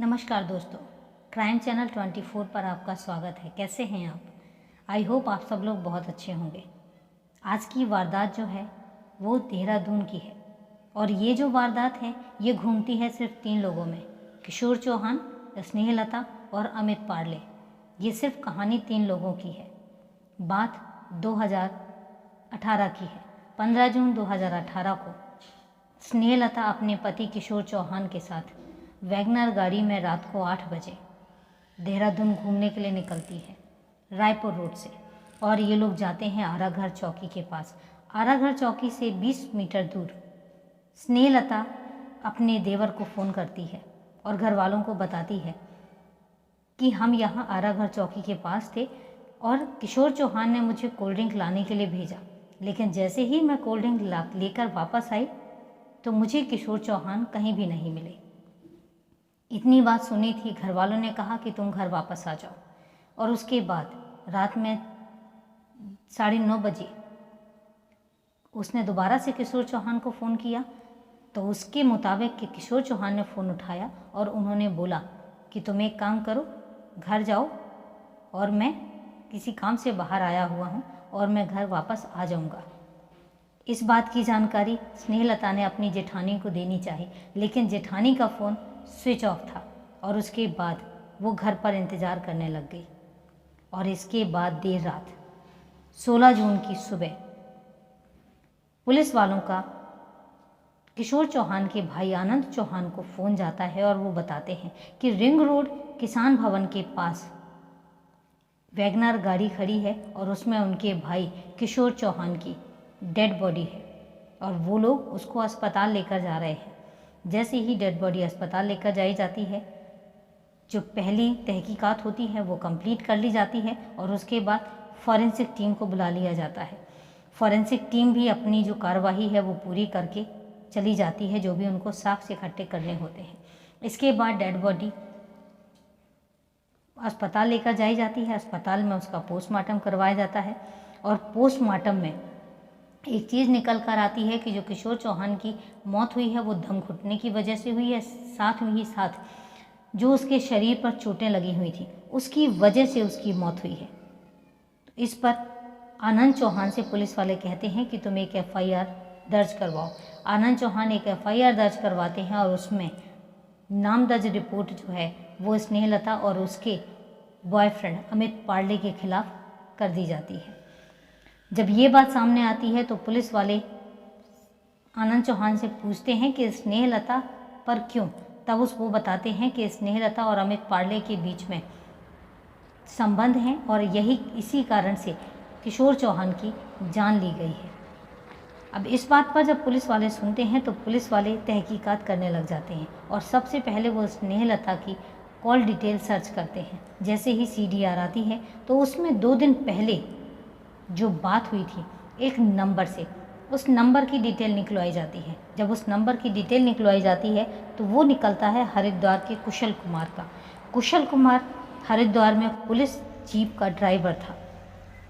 नमस्कार दोस्तों, crime channel 24 पर आपका स्वागत है। कैसे हैं आप? आई होप आप सब लोग बहुत अच्छे होंगे। आज की वारदात जो है वो देहरादून की है और ये जो वारदात है ये घूमती है सिर्फ 3 लोगों में, किशोर चौहान, स्नेहलता और अमित पार्ले। ये सिर्फ कहानी 3 लोगों की है। बात 2018 की है। 15 जून 2018 को स्नेहलता अपने पति किशोर चौहान के साथ वैगनर गाड़ी में रात को 8 बजे देहरादून घूमने के लिए निकलती है रायपुर रोड से, और ये लोग जाते हैं आराघर चौकी के पास। आराघर चौकी से 20 मीटर दूर स्नेहलता अपने देवर को फ़ोन करती है और घर वालों को बताती है कि हम यहाँ आराघर चौकी के पास थे और किशोर चौहान ने मुझे कोल्ड ड्रिंक लाने के लिए भेजा, लेकिन जैसे ही मैं कोल्ड ड्रिंक लेकर वापस आई तो मुझे किशोर चौहान कहीं भी नहीं मिले। इतनी बात सुनी थी, घर वालों ने कहा कि तुम घर वापस आ जाओ। और उसके बाद रात में 9:30 बजे उसने दोबारा से किशोर चौहान को फ़ोन किया तो उसके मुताबिक कि किशोर चौहान ने फ़ोन उठाया और उन्होंने बोला कि तुम एक काम करो, घर जाओ और मैं किसी काम से बाहर आया हुआ हूँ और मैं घर वापस आ जाऊँगा। इस बात की जानकारी स्नेहलता ने अपनी जेठानी को देनी चाहिए, लेकिन जेठानी का फ़ोन स्विच ऑफ था और उसके बाद वो घर पर इंतज़ार करने लग गई। और इसके बाद देर रात 16 जून की सुबह पुलिस वालों का किशोर चौहान के भाई आनंद चौहान को फ़ोन जाता है और वो बताते हैं कि रिंग रोड किसान भवन के पास वैगनर गाड़ी खड़ी है और उसमें उनके भाई किशोर चौहान की डेड बॉडी है और वो लोग उसको अस्पताल लेकर जा रहे हैं। जैसे ही डेड बॉडी अस्पताल लेकर जाई जाती है, जो पहली तहकीकात होती है वो कंप्लीट कर ली जाती है और उसके बाद फॉरेंसिक टीम को बुला लिया जाता है। फॉरेंसिक टीम भी अपनी जो कार्रवाई है वो पूरी करके चली जाती है, जो भी उनको साक्ष्य इकट्ठे करने होते हैं। इसके बाद डेड बॉडी अस्पताल लेकर जाई जाती है। अस्पताल में उसका पोस्टमार्टम करवाया जाता है और पोस्टमार्टम में एक चीज़ निकल कर आती है कि जो किशोर चौहान की मौत हुई है वो दम घुटने की वजह से हुई है। साथ में ही साथ जो उसके शरीर पर चोटें लगी हुई थी उसकी वजह से उसकी मौत हुई है। तो इस पर आनंद चौहान से पुलिस वाले कहते हैं कि तुम एक FIR दर्ज करवाओ। आनंद चौहान एक FIR दर्ज करवाते हैं और उसमें नामदर्ज रिपोर्ट जो है वो स्नेहलता और उसके बॉयफ्रेंड अमित पार्ले के खिलाफ कर दी जाती है। जब ये बात सामने आती है तो पुलिस वाले आनंद चौहान से पूछते हैं कि स्नेहलता पर क्यों, तब वो बताते हैं कि स्नेहलता और अमित पार्ले के बीच में संबंध हैं और इसी कारण से किशोर चौहान की जान ली गई है। अब इस बात पर जब पुलिस वाले सुनते हैं तो पुलिस वाले तहकीकात करने लग जाते हैं और सबसे पहले वो स्नेहलता की कॉल डिटेल सर्च करते हैं। जैसे ही CDR आती है तो उसमें 2 दिन पहले जो बात हुई थी एक नंबर से, उस नंबर की डिटेल निकलवाई जाती है। जब उस नंबर की डिटेल निकलवाई जाती है तो वो निकलता है हरिद्वार के कुशल कुमार का। कुशल कुमार हरिद्वार में पुलिस जीप का ड्राइवर था।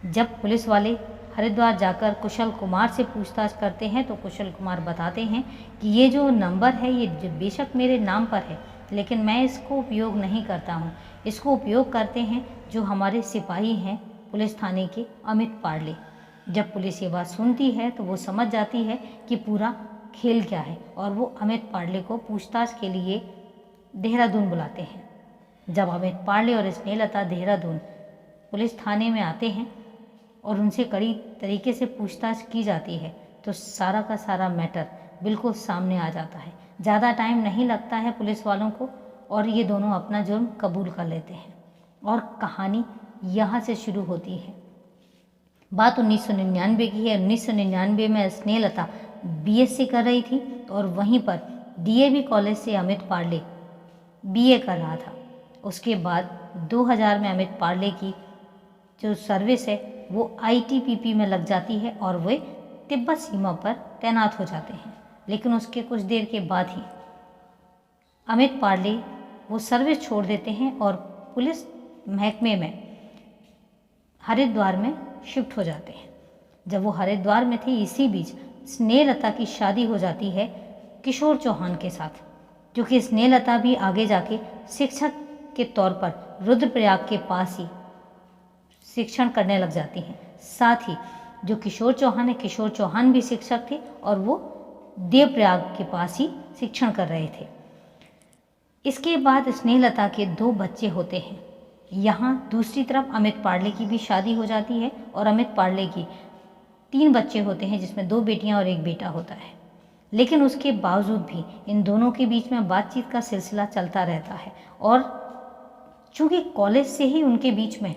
जब पुलिस वाले हरिद्वार जाकर कुशल कुमार से पूछताछ करते हैं तो कुशल कुमार बताते हैं कि ये जो नंबर है ये बेशक मेरे नाम पर है, लेकिन मैं इसको उपयोग नहीं करता हूँ। इसको उपयोग करते हैं जो हमारे सिपाही हैं पुलिस थाने के अमित पार्ले। जब पुलिस ये बात सुनती है तो वो समझ जाती है कि पूरा खेल क्या है और वो अमित पार्ले को पूछताछ के लिए देहरादून बुलाते हैं। जब अमित पार्ले और स्नेहलता देहरादून पुलिस थाने में आते हैं और उनसे कड़ी तरीके से पूछताछ की जाती है तो सारा का सारा मैटर बिल्कुल सामने आ जाता है। ज़्यादा टाइम नहीं लगता है पुलिस वालों को और ये दोनों अपना जुर्म कबूल कर लेते हैं और कहानी यहाँ से शुरू होती है। बात 1999 की है। 1999 में स्नेहलता BSc कर रही थी और वहीं पर DAV कॉलेज से अमित पार्ले BA कर रहा था। उसके बाद 2000 में अमित पार्ले की जो सर्विस है वो ITPP में लग जाती है और वे तिब्बत सीमा पर तैनात हो जाते हैं। लेकिन उसके कुछ देर के बाद ही अमित पार्ले वो सर्विस छोड़ देते हैं और पुलिस महकमे में हरिद्वार में शिफ्ट हो जाते हैं। जब वो हरिद्वार में थे इसी बीच स्नेहलता की शादी हो जाती है किशोर चौहान के साथ क्योंकि स्नेहलता भी आगे जाके शिक्षक के तौर पर रुद्रप्रयाग के पास ही शिक्षण करने लग जाती हैं। साथ ही जो किशोर चौहान है, किशोर चौहान भी शिक्षक थे और वो देवप्रयाग के पास ही शिक्षण कर रहे थे। इसके बाद स्नेहलता के 2 बच्चे होते हैं। यहाँ दूसरी तरफ अमित पाड़ले की भी शादी हो जाती है और अमित पाड़ले की 3 बच्चे होते हैं, जिसमें 2 बेटियां और 1 बेटा होता है। लेकिन उसके बावजूद भी इन दोनों के बीच में बातचीत का सिलसिला चलता रहता है और चूँकि कॉलेज से ही उनके बीच में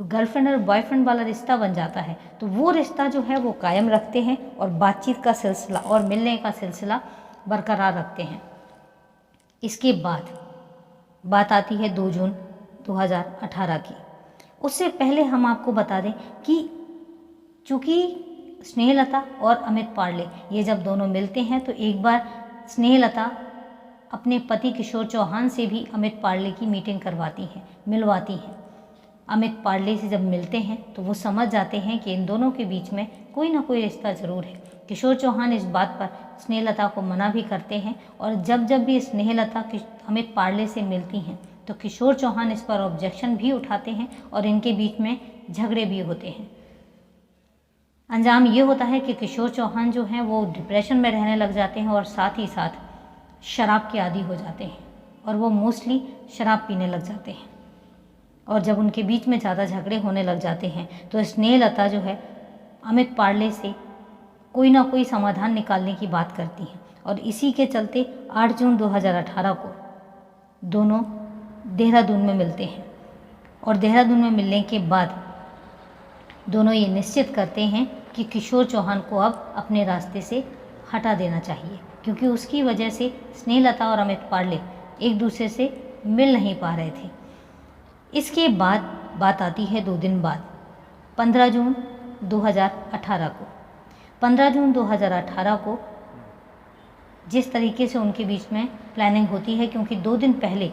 गर्लफ्रेंड और बॉयफ्रेंड वाला रिश्ता बन जाता है, तो वो रिश्ता जो है वो कायम रखते हैं और बातचीत का सिलसिला और मिलने का सिलसिला बरकरार रखते हैं। इसके बाद बात आती है 2 जून 2018 की। उससे पहले हम आपको बता दें कि चूँकि स्नेहलता और अमित पाड़ले ये जब दोनों मिलते हैं तो एक बार स्नेहलता अपने पति किशोर चौहान से भी अमित पाड़ले की मीटिंग करवाती हैं, मिलवाती हैं। अमित पाड़ले से जब मिलते हैं तो वो समझ जाते हैं कि इन दोनों के बीच में कोई ना कोई रिश्ता ज़रूर है। किशोर चौहान इस बात पर स्नेहलता को मना भी करते हैं और जब भी स्नेहलता अमित पाड़ले से मिलती हैं तो किशोर चौहान इस पर ऑब्जेक्शन भी उठाते हैं और इनके बीच में झगड़े भी होते हैं। अंजाम ये होता है कि किशोर चौहान जो हैं वो डिप्रेशन में रहने लग जाते हैं और साथ ही साथ शराब के आदी हो जाते हैं और वो मोस्टली शराब पीने लग जाते हैं। और जब उनके बीच में ज़्यादा झगड़े होने लग जाते हैं तो स्नेहलता जो है अमित पाड़ले से कोई ना कोई समाधान निकालने की बात करती हैं और इसी के चलते 8 जून 2018 को दोनों देहरादून में मिलते हैं और देहरादून में मिलने के बाद दोनों ये निश्चित करते हैं कि किशोर चौहान को अब अपने रास्ते से हटा देना चाहिए, क्योंकि उसकी वजह से स्नेहलता और अमित पाड़ले एक दूसरे से मिल नहीं पा रहे थे। इसके बाद बात आती है 2 दिन बाद 15 जून 2018 को। 15 जून 2018 को जिस तरीके से उनके बीच में प्लानिंग होती है, क्योंकि 2 दिन पहले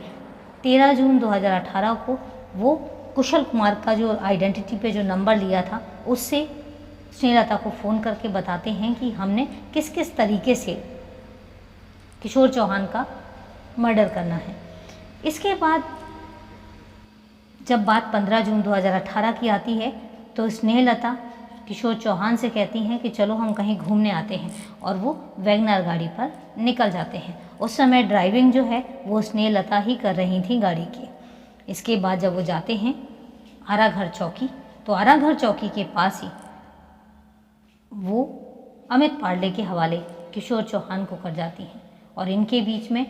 13 जून 2018 को वो कुशल कुमार का जो आइडेंटिटी पे जो नंबर लिया था उससे स्नेहलता को फ़ोन करके बताते हैं कि हमने किस किस तरीके से किशोर चौहान का मर्डर करना है। इसके बाद जब बात 15 जून 2018 की आती है तो स्नेहलता किशोर चौहान से कहती हैं कि चलो हम कहीं घूमने आते हैं और वो वैगनर गाड़ी पर निकल जाते हैं। उस समय ड्राइविंग जो है वो स्नेहलता ही कर रही थी गाड़ी की। इसके बाद जब वो जाते हैं आराघर चौकी, तो आराघर चौकी के पास ही वो अमित पाड़ले के हवाले किशोर चौहान को कर जाती हैं और इनके बीच में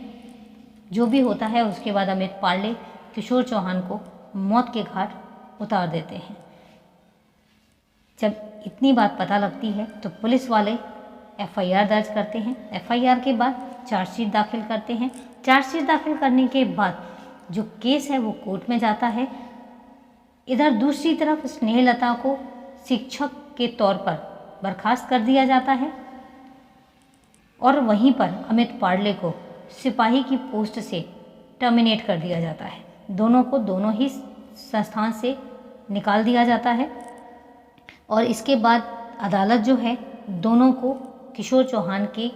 जो भी होता है उसके बाद अमित पाड़ले किशोर चौहान को मौत के घाट उतार देते हैं। जब इतनी बात पता लगती है तो पुलिस वाले FIR दर्ज करते हैं। FIR के बाद चार्जशीट दाखिल करते हैं। चार्जशीट दाखिल करने के बाद जो केस है वो कोर्ट में जाता है। इधर दूसरी तरफ स्नेहलता को शिक्षक के तौर पर बर्खास्त कर दिया जाता है और वहीं पर अमित पाड़ले को सिपाही की पोस्ट से टर्मिनेट कर दिया जाता है। दोनों को दोनों ही संस्थान से निकाल दिया जाता है और इसके बाद अदालत जो है दोनों को किशोर चौहान की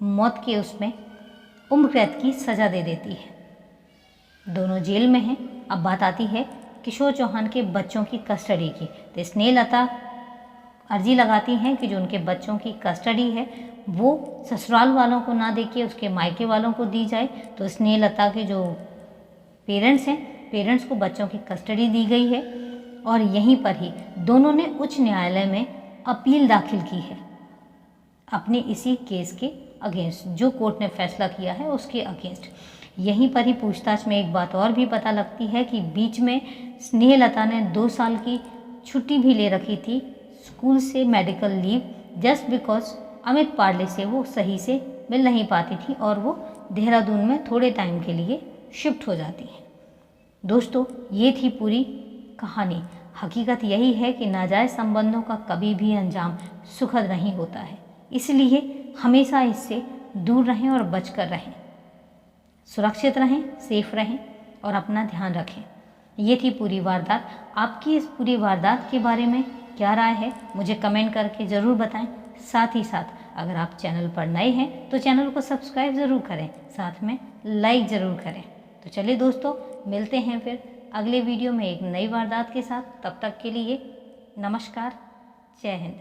मौत के उसमें उम्र कैद की सज़ा दे देती है। दोनों जेल में हैं। अब बात आती है किशोर चौहान के बच्चों की कस्टडी की। तो स्नेहलता अर्जी लगाती हैं कि जो उनके बच्चों की कस्टडी है वो ससुराल वालों को ना देके उसके मायके वालों को दी जाए। तो स्नेहलता के जो पेरेंट्स हैं, पेरेंट्स को बच्चों की कस्टडी दी गई है और यहीं पर ही दोनों ने उच्च न्यायालय में अपील दाखिल की है अपने इसी केस के अगेंस्ट, जो कोर्ट ने फैसला किया है उसके अगेंस्ट। यहीं पर ही पूछताछ में एक बात और भी पता लगती है कि बीच में स्नेहलता ने 2 साल की छुट्टी भी ले रखी थी स्कूल से, medical leave, just because Amit Padle से वो सही से मिल नहीं पाती थी और वो देहरादून में थोड़े टाइम के लिए शिफ्ट हो जाती है। दोस्तों, ये थी पूरी कहानी। हकीकत यही है कि नाजायज़ संबंधों का कभी भी अंजाम सुखद नहीं होता है, इसलिए हमेशा इससे दूर रहें और बचकर रहें, सुरक्षित रहें, सेफ रहें और अपना ध्यान रखें। ये थी पूरी वारदात। आपकी इस पूरी वारदात के बारे में क्या राय है मुझे कमेंट करके ज़रूर बताएं। साथ ही साथ अगर आप चैनल पर नए हैं तो चैनल को सब्सक्राइब ज़रूर करें, साथ में लाइक ज़रूर करें। तो चलिए दोस्तों, मिलते हैं फिर अगले वीडियो में एक नई वारदात के साथ। तब तक के लिए नमस्कार, जय हिंद।